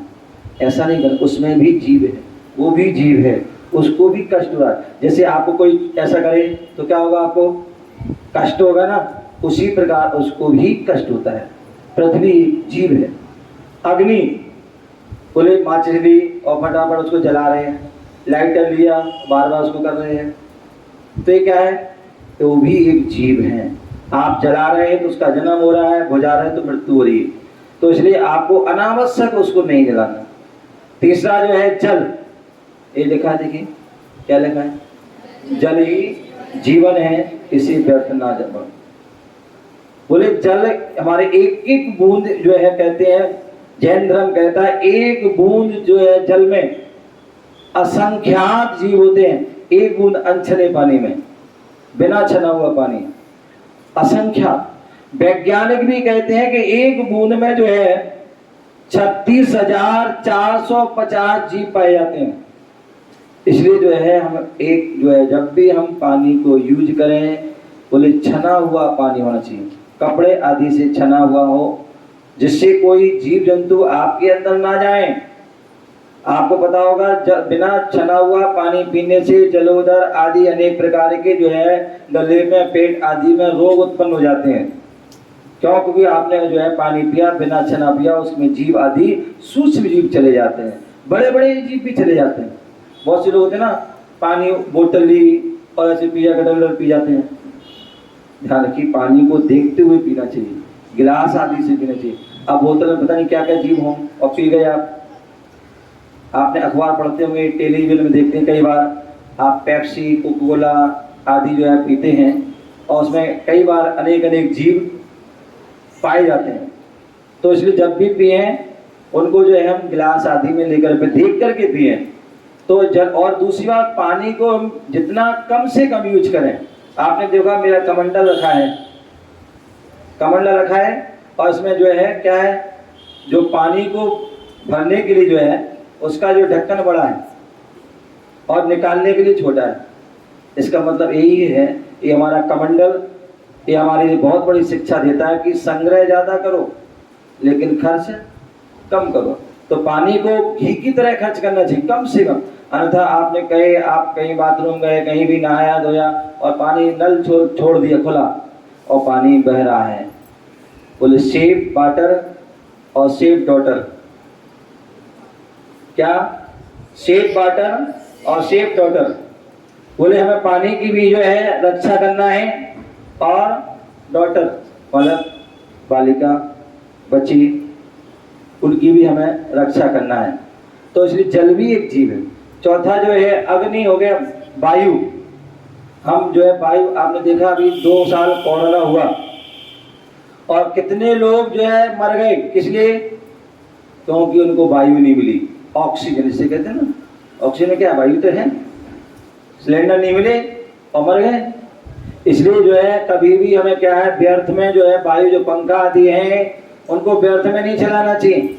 ऐसा नहीं कर, उसमें भी जीव है, वो भी जीव है, उसको भी कष्ट हो रहा है। जैसे आपको कोई ऐसा करे तो क्या होगा? आपको कष्ट होगा ना, उसी प्रकार उसको भी कष्ट होता है। पृथ्वी जीव है। अग्नि, बोले माचिस ली और फटाफट उसको जला रहे हैं, लाइटर लिया बार बार उसको कर रहे हैं, तो ये क्या है? तो वो भी एक जीव है। आप जला रहे हैं तो उसका जन्म हो रहा है, बुझा रहे हैं तो मृत्यु हो रही है। तो इसलिए आपको अनावश्यक उसको नहीं जलाना। तीसरा जो है जल, ये लिखा है, देखिए क्या लिखा है? जल ही जीवन है, इसी व्यर्थ ना जमा। बोले जल हमारे एक एक बूंद जो है, कहते हैं जैन धर्म कहता है एक बूंद जो है जल में असंख्यात जीव होते हैं। एक बूंद अनछने पानी में, बिना छना हुआ पानी, असंख्यात। वैज्ञानिक भी कहते हैं कि एक बूंद में जो है 36,450 जीव पाए जाते हैं। इसलिए जो है हम एक जो है जब भी हम पानी को यूज करें, बोले छना हुआ पानी होना चाहिए, कपड़े आदि से छना हुआ हो, जिससे कोई जीव जंतु आपके अंदर ना जाए। आपको पता होगा बिना छना हुआ पानी पीने से जलोदर आदि अनेक प्रकार के जो है गले में, पेट आदि में रोग उत्पन्न हो जाते हैं। क्यों? क्योंकि आपने जो है पानी पिया, बिना छना पिया, उसमें जीव आदि सूक्ष्म जीव चले जाते हैं, बड़े बड़े जीव भी चले जाते हैं। बहुत से लोग होते हैं ना, पानी बोतल ली और ऐसे पिया, गटर पी जाते हैं। ध्यान रखिए, पानी को देखते हुए पीना चाहिए, गिलास आदि से पीना चाहिए। अब बोतल में पता नहीं क्या क्या जीव हों और पी गए आप। आपने अखबार पढ़ते होंगे, टेलीविजन में देखते हैं कई बार, आप पेप्सी, कोका कोला आदि जो है पीते हैं और उसमें कई बार अनेक अनेक जीव पाए जाते हैं। तो इसलिए जब भी पिए उनको जो है हम गिलास आदि में लेकर पे देख करके पिए तो जल। और दूसरी बात, पानी को हम जितना कम से कम यूज करें। आपने देखा मेरा कमंडल रखा है, कमंडल रखा है और इसमें जो है क्या है, जो पानी को भरने के लिए जो है उसका जो ढक्कन बड़ा है और निकालने के लिए छोटा है। इसका मतलब यही है, ये हमारा कमंडल ये हमारे लिए बहुत बड़ी शिक्षा देता है कि संग्रह ज़्यादा करो लेकिन खर्च कम करो। तो पानी को घी की तरह खर्च करना चाहिए कम से कम। अन्यथा आपने कहे आप कहीं बाथरूम गए, कहीं भी नहाया धोया और पानी नल छोड़ दिया खुला और पानी बह रहा है, बोले सेव वाटर और सेव डॉटर। क्या? सेव वाटर और सेव डॉटर। बोले हमें पानी की भी जो है रक्षा करना है और डॉटर मतलब बालिका बच्ची उनकी भी हमें रक्षा करना है। तो इसलिए जल भी एक जीव है। चौथा जो है अग्नि हो गया, वायु। हम जो है वायु, आपने देखा अभी 2 साल कोरोना हुआ और कितने लोग जो है मर गए, किस लिए? क्योंकि उनको वायु नहीं मिली, ऑक्सीजन जिसे कहते हैं ना, ऑक्सीजन क्या वायु तो है, सिलेंडर नहीं मिले और मर गए। इसलिए जो है कभी भी हमें क्या है, व्यर्थ में जो है वायु जो पंखा आदि है उनको व्यर्थ में नहीं चलाना चाहिए।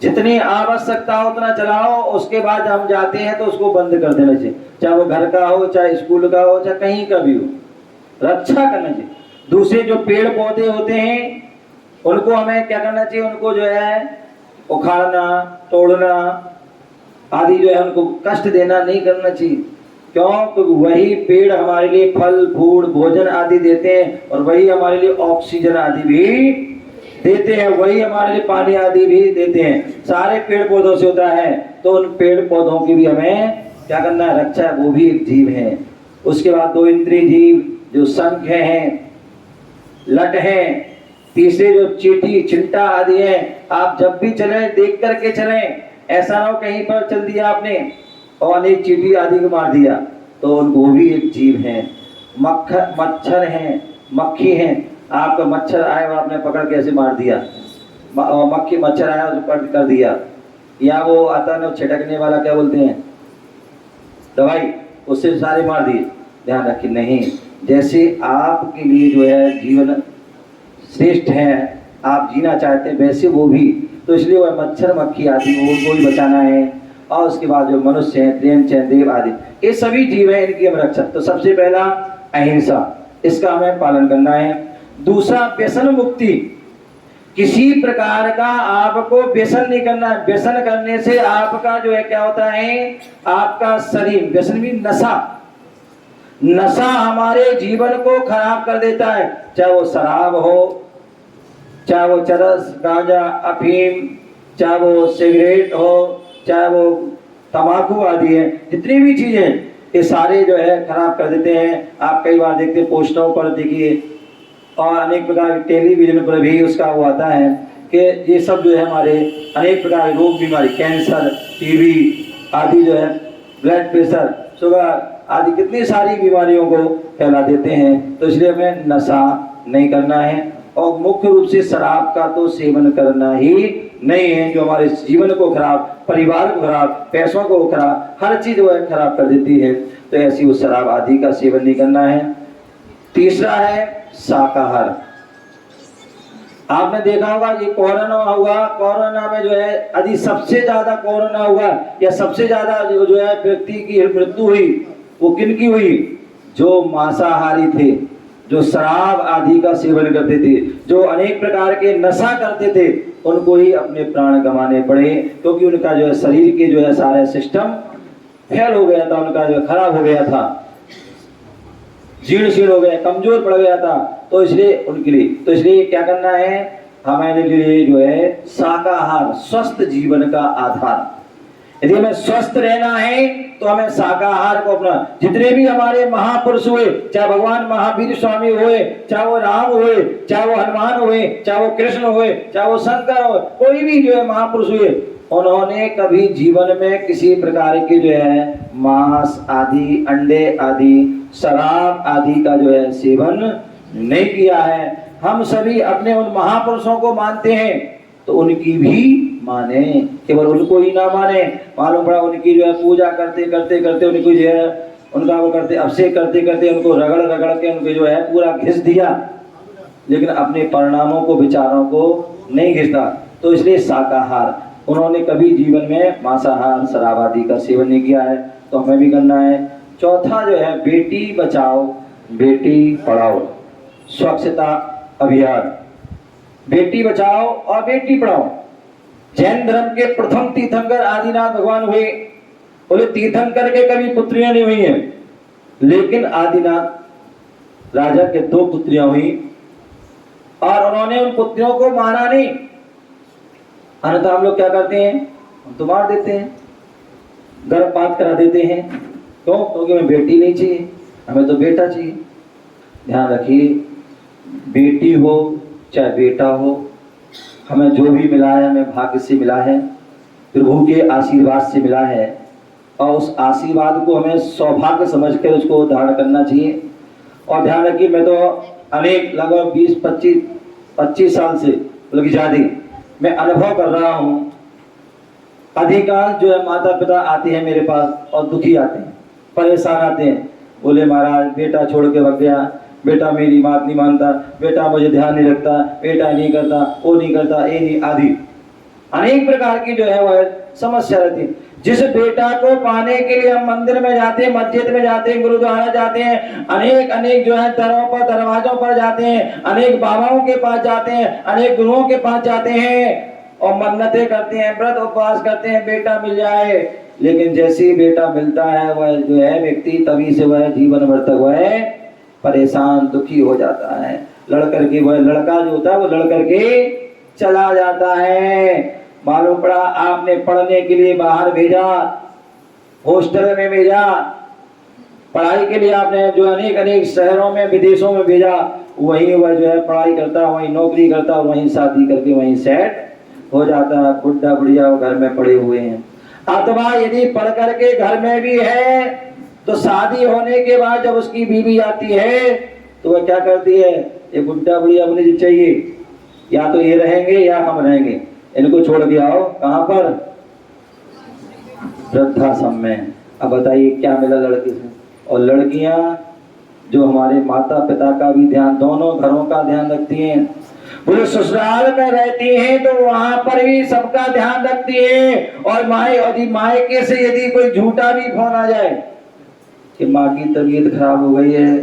जितनी आवश्यकता हो उतना चलाओ, उसके बाद हम जाते हैं तो उसको बंद कर देना चाहिए, चाहे वो घर का हो, चाहे स्कूल का हो, चाहे कहीं का भी हो, रक्षा करना चाहिए। दूसरे जो पेड़ पौधे होते हैं उनको हमें क्या करना चाहिए, उनको जो है उखाड़ना तोड़ना आदि जो है उनको कष्ट देना नहीं करना चाहिए। क्यों? क्योंकि वही पेड़ हमारे लिए फल फूल भोजन आदि देते हैं और वही हमारे लिए ऑक्सीजन आदि भी देते हैं, वही हमारे लिए पानी आदि भी देते हैं। सारे पेड़ पौधों से होता है, तो उन पेड़ पौधों की भी हमें क्या करना है, रक्षा। वो भी एक जीव है। उसके बाद 2 इंद्रिय जीव जो शंख हैं, लट हैं, तीसरे जो चींटी चिंटा आदि है। आप जब भी चलें देख करके चलें, ऐसा ना हो कहीं पर चल दिया आपने और अनेक चींटी आदि को मार दिया, तो वो भी एक जीव है। मच्छर हैं, मक्खी हैं, आपका मच्छर आया और आपने पकड़ के ऐसे मार दिया, मक्खी मच्छर आया उसको पकड़ कर दिया, या वो आता ना छिटकने वाला क्या बोलते हैं दवाई, उससे सारे मार दिए। ध्यान रखिए, नहीं, जैसे आपके लिए जो है जीवन श्रेष्ठ है, आप जीना चाहते हैं वैसे वो भी, तो इसलिए वह मच्छर मक्खी आदि उनको भी बचाना है। और उसके बाद जो मनुष्य हैं, त्रियन चैन देव आदि, ये सभी जीव हैं, इनकी हम रक्षा। तो सबसे पहला अहिंसा, इसका हमें पालन करना है। दूसरा व्यसन मुक्ति, किसी प्रकार का आपको व्यसन नहीं करना है। व्यसन करने से आपका जो है क्या होता है, आपका शरीर, व्यसन भी नशा, नशा हमारे जीवन को खराब कर देता है। चाहे वो शराब हो, चाहे वो चरस गांजा अफीम, चाहे वो सिगरेट हो, चाहे वो तंबाकू आदि है, जितनी भी चीजें ये सारे जो है खराब कर देते हैं। आप कई बार देखते हैं पोस्टरों पर देखिए और अनेक प्रकार के टेलीविजन पर भी उसका वो आता है कि ये सब जो है हमारे अनेक प्रकार के रोग बीमारी, कैंसर, टीबी आदि जो है, ब्लड प्रेशर, शुगर आदि कितनी सारी बीमारियों को फैला देते हैं। तो इसलिए हमें नशा नहीं करना है और मुख्य रूप से शराब का तो सेवन करना ही नहीं है, जो हमारे जीवन को खराब, परिवार को खराब, पैसों को खराब, हर चीज वो खराब कर देती है। तो ऐसी उस शराब आदि का सेवन नहीं करना है। तीसरा है शाकाहार। आपने देखा होगा ये कोरोना हुआ, कोरोना में जो है यदि सबसे ज्यादा कोरोना हुआ या सबसे ज्यादा जो है व्यक्ति की मृत्यु हुई, वो किन की हुई? जो मांसाहारी थे, जो शराब आदि का सेवन करते थे, जो अनेक प्रकार के नशा करते थे, उनको ही अपने प्राण गंवाने पड़े, क्योंकि उनका जो है शरीर के जो है सारा सिस्टम फेल हो गया था, उनका जो खराब हो गया था, जीर्ण शीर्ण हो गया, कमजोर पड़ गया था। तो इसलिए उनके लिए, तो इसलिए क्या करना है हमारे लिए जो है शाकाहार, स्वस्थ जीवन का आधार। यदि हमें स्वस्थ रहना है तो हमें शाकाहार को अपना, जितने भी हमारे महापुरुष हुए, चाहे भगवान महावीर स्वामी हुए, चाहे वो राम हुए, चाहे वो हनुमान हुए, चाहे वो कृष्ण हुए, चाहे वो शंकर हुए, कोई भी जो है महापुरुष हुए, उन्होंने कभी जीवन में किसी प्रकार के जो है मांस आदि, अंडे आदि, शराब आदि का जो है सेवन नहीं किया है। हम सभी अपने उन महापुरुषों को मानते हैं तो उनकी भी माने, केवल उनको ही ना माने। मालूम पड़ा उनकी जो है पूजा करते करते करते उनको जो है उनका वो करते, अभिषेक करते करते उनको रगड़ रगड़ के उनको जो है पूरा घिस दिया, लेकिन अपने परिणामों को, विचारों को नहीं घिसता। तो इसलिए शाकाहार, उन्होंने कभी जीवन में मांसाहार शराब आदि का सेवन नहीं किया है, तो हमें भी करना है। चौथा जो है बेटी बचाओ बेटी पढ़ाओ, स्वच्छता अभियान। बेटी बचाओ और बेटी पढ़ाओ, जैन धर्म के प्रथम तीर्थंकर आदिनाथ भगवान हुए। बोले तीर्थंकर के कभी पुत्रियां नहीं हुई हैं, लेकिन आदिनाथ राजा के 2 पुत्रियां हुई और उन्होंने उन पुत्रियों को मारा नहीं। अन्यथा हम लोग क्या करते हैं, हम तो मार देते हैं, गर्भपात करा देते हैं। क्यों? क्योंकि हमें बेटी नहीं चाहिए, हमें तो बेटा चाहिए। ध्यान रखिए, बेटी हो चाहे बेटा हो, हमें जो भी मिला है हमें भाग्य से मिला है, प्रभु के आशीर्वाद से मिला है और उस आशीर्वाद को हमें सौभाग्य समझकर उसको धारण करना चाहिए। और ध्यान रखिए, मैं तो अनेक लगभग 20-25 साल से बल्कि ज़्यादा मैं अनुभव कर रहा हूँ। अधिकांश जो है माता पिता आते हैं मेरे पास और दुखी आते हैं, परेशान आते हैं। बोले महाराज बेटा छोड़ के भाग गया, बेटा मेरी बात नहीं मानता, बेटा मुझे ध्यान नहीं रखता, बेटा नहीं करता, वो नहीं करता, ये नहीं, आदि अनेक प्रकार की जो है वह समस्या रहती है। जिस बेटा को पाने के लिए हम मंदिर में जाते हैं, मस्जिद में जाते हैं, गुरुद्वारा जाते हैं, अनेक जो है दरों पर दरवाजों पर जाते हैं, अनेक बाबाओं के पास जाते हैं, अनेक गुरुओं के पास जाते हैं और मन्नतें करते हैं, व्रत उपवास करते हैं, बेटा मिल जाए। लेकिन जैसे ही बेटा मिलता है वह जो है व्यक्ति तभी से वह जीवन भर तक वह परेशान दुखी हो जाता है। लड़कर के वह लड़का जो होता है वो लड़कर के चला जाता है। मालूम पड़ा आपने पढ़ने के लिए बाहर भेजा, हॉस्टल में भेजा, पढ़ाई के लिए आपने जो अनेक शहरों में विदेशों में भेजा, वहीं वह जो है पढ़ाई करता, वहीं नौकरी करता, वहीं शादी करके वहीं सेट हो जाता है। बुढ़ा बुढ़िया घर में पड़े हुए हैं। अथवा यदि पढ़ करके घर में भी है तो शादी होने के बाद जब उसकी बीवी आती है तो वह क्या करती है, ये बुढ़ा बुढ़िया मुझे चाहिए, या तो ये रहेंगे या हम रहेंगे, इनको छोड़ के आओ। कहाँ पर? वृद्धाश्रम में। अब बताइए क्या मिला लड़के से। और लड़कियां जो हमारे माता पिता का भी ध्यान, दोनों घरों का ध्यान रखती हैं। बोले ससुराल में रहती हैं तो वहां पर भी सबका ध्यान रखती है। और मायके से यदि कोई झूठा भी फोन आ जाए कि माँ की तबीयत खराब हो गई है,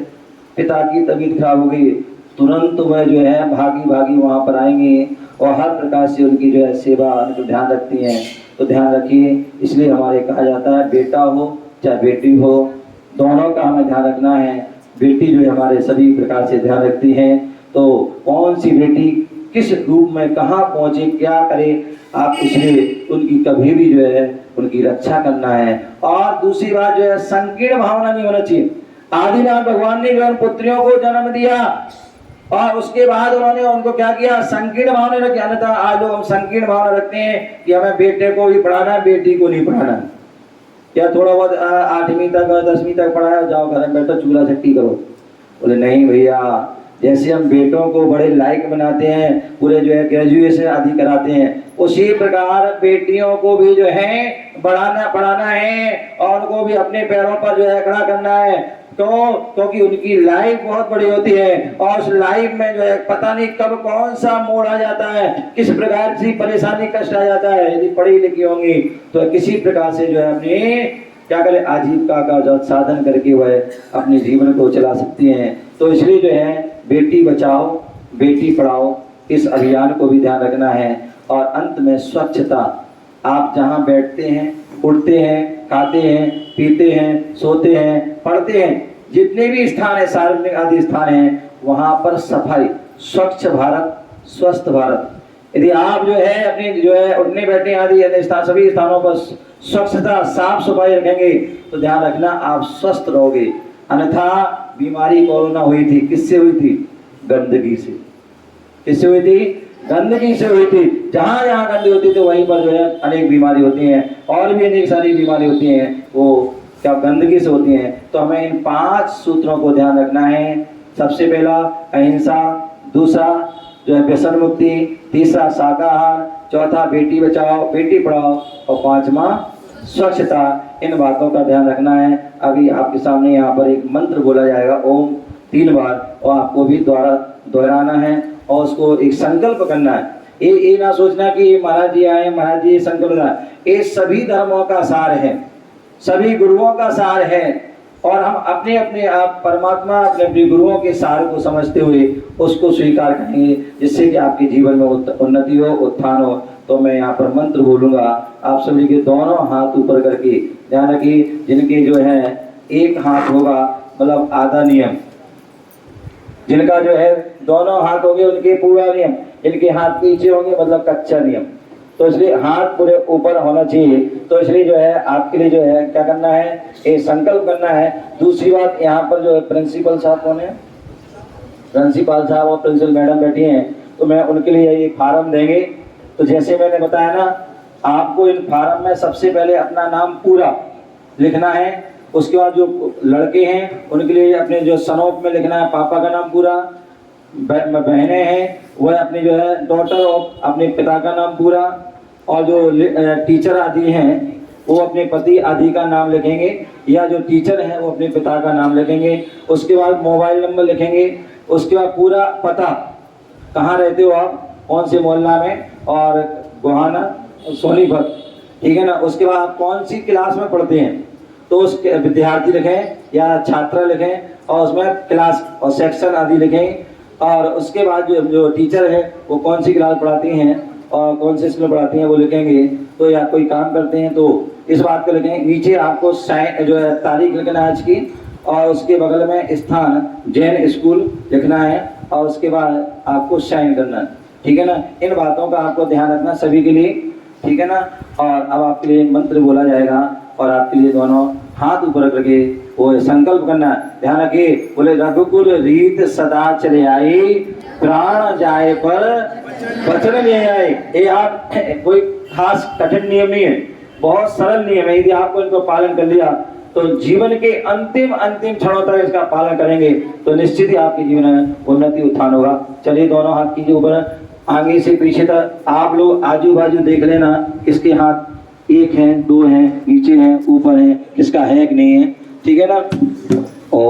पिता की तबीयत खराब हो गई है, तुरंत वह जो है भागी भागी वहां पर आएंगे और हर प्रकार से उनकी जो है सेवा उनको ध्यान रखती हैं। तो ध्यान रखिए, इसलिए हमारे कहा जाता है बेटा हो चाहे बेटी हो, दोनों का हमें ध्यान रखना है। बेटी जो है हमारे सभी प्रकार से ध्यान रखती है, तो कौन सी बेटी किस रूप में कहाँ पहुंचे, क्या करे, आप इसलिए उनकी कभी भी जो है उनकी रक्षा करना है। और दूसरी बात जो है संकीर्ण भावना नहीं होना चाहिए। आदिनाथ भगवान ने जो पुत्रियों को जन्म दिया और उसके बाद उन्होंने उनको क्या किया, संकीर्ण भावना रखी। अन्यथा आज लोग हम संकीर्ण भावना रखते हैं कि हमें बेटे को भी पढ़ाना है, बेटी को नहीं पढ़ाना है, या थोड़ा बहुत 8वीं तक 10वीं तक पढ़ाया, जाओ घर में बैठो चूल्हा चट्टी करो। बोले नहीं भैया, जैसे हम बेटों को बड़े लायक बनाते हैं, पूरे जो है ग्रेजुएशन आदि कराते हैं, उसी प्रकार बेटियों को भी जो है पढ़ाना है और उनको भी अपने पैरों पर जो है खड़ा करना है। क्योंकि उनकी लाइफ बहुत बड़ी होती है और उस लाइफ में जो है पता नहीं कब कौन सा मोड़ आ जाता है, किस प्रकार से परेशानी कष्ट आ जाता है। यदि पढ़ी लिखी होंगी तो किसी प्रकार से जो है अपनी क्या करें, आजीविका का जो साधन करके वह अपने जीवन को चला सकती हैं। तो इसलिए जो है बेटी बचाओ बेटी पढ़ाओ, इस अभियान को भी ध्यान रखना है। और अंत में स्वच्छता, आप जहाँ बैठते हैं, उठते हैं, खाते हैं, पीते हैं, सोते हैं, पढ़ते हैं, जितने भी स्थान है, सार्वजनिक आदि स्थान हैं, वहाँ पर सफाई, स्वच्छ भारत, स्वस्थ भारत। यदि आप जो है अपने जो है उठने बैठने आदि स्थान सभी स्थानों पर स्वच्छता साफ सफाई रखेंगे तो ध्यान रखना आप स्वस्थ रहोगे। अन्यथा बीमारी कोरोना हुई थी, किससे हुई थी? गंदगी से। किससे हुई थी? गंदगी से हुई थी। जहाँ जहाँ गंदगी होती थी वहीं पर जो है अनेक बीमारी होती हैं, और भी अनेक सारी बीमारी होती हैं, वो क्या गंदगी से होती हैं। तो हमें इन 5 सूत्रों को ध्यान रखना है। सबसे पहला अहिंसा, दूसरा जो है व्यसन मुक्ति, तीसरा शाकाहार, चौथा बेटी बचाओ बेटी पढ़ाओ और 5वां स्वच्छता। इन बातों का ध्यान रखना है। अभी आपके सामने यहाँ पर एक मंत्र बोला जाएगा ओम 3 बार, और आपको भी दोहराना है और उसको एक संकल्प करना है। ये ना सोचना कि ये महाराज जी आए, महाराज जी संकल्प करना, ये सभी धर्मों का सार है, सभी गुरुओं का सार है। और हम अपने अपने आप परमात्मा अपने अपने गुरुओं के सार को समझते हुए उसको स्वीकार करेंगे, जिससे कि आपके जीवन में उन्नति हो, उत्थान हो। तो मैं यहाँ पर मंत्र बोलूँगा, आप सभी के दोनों हाथ ऊपर करके ध्यान रखिए। जिनके जो है एक हाथ होगा मतलब आधा नियम, जिनका जो है दोनों हाथ होंगे उनके पूरा नियम, जिनके हाथ पीछे होंगे मतलब कच्चा नियम। तो इसलिए हाथ पूरे ऊपर होना चाहिए। तो इसलिए जो है आपके लिए जो है क्या करना है, एक संकल्प करना है। दूसरी बात, यहाँ पर जो है प्रिंसिपल साहब कौन है, प्रिंसिपल साहब और प्रिंसिपल मैडम बैठी हैं, तो मैं उनके लिए ये फार्म देंगे। तो जैसे मैंने बताया ना, आपको इन फार्म में सबसे पहले अपना नाम पूरा लिखना है। उसके बाद जो लड़के हैं उनके लिए अपने जो सनोप में लिखना है पापा का नाम पूरा, बहनें हैं वह अपनी जो है डॉटर ऑफ अपने पिता का नाम पूरा, और जो टीचर आदि हैं वो अपने पति आदि का नाम लिखेंगे, या जो टीचर हैं वो अपने पिता का नाम लिखेंगे। उसके बाद मोबाइल नंबर लिखेंगे। उसके बाद पूरा पता, कहाँ रहते हो आप, कौन से मोहल्ला में, और गोहाना सोनीपत, ठीक है ना। उसके बाद आप कौन सी क्लास में पढ़ते हैं, तो उस विद्यार्थी लिखें या छात्रा लिखें, और उसमें क्लास और सेक्शन आदि लिखें। और उसके बाद जो टीचर है वो कौन सी क्लास पढ़ाती हैं और कौन से स्कूल पढ़ाती हैं वो लिखेंगे। तो या कोई काम करते हैं तो इस बात को लिखें। नीचे आपको साइन जो है तारीख लिखना है आज की, और उसके बगल में स्थान जैन स्कूल लिखना है, और उसके बाद आपको साइन करना है, ठीक है ना। इन बातों का आपको ध्यान रखना सभी के लिए, ठीक है ना। और अब आपके लिए मंत्र बोला जाएगा, और आपके लिए दोनों हाथ ऊपर करके वो संकल्प करना, ध्यान रखिए। बोले रघुकुल रीत सदा चले आई, प्राण जाए पर वचन नहीं आए। ये आप कोई खास कठिन नियम नहीं है, बहुत सरल नियम है। यदि आपको इनको पालन कर लिया तो जीवन के अंतिम क्षणों तक इसका पालन करेंगे तो निश्चित ही आपके जीवन में उन्नति उत्थान होगा। चलिए दोनों हाथ कीजिए ऊपर, आगे से पीछे तक। आप लोग आजू बाजू देख लेना, किसके हाथ एक है, दो हैं, नीचे हैं, ऊपर है, किसका है कि नहीं है, ठीक है ना। ओ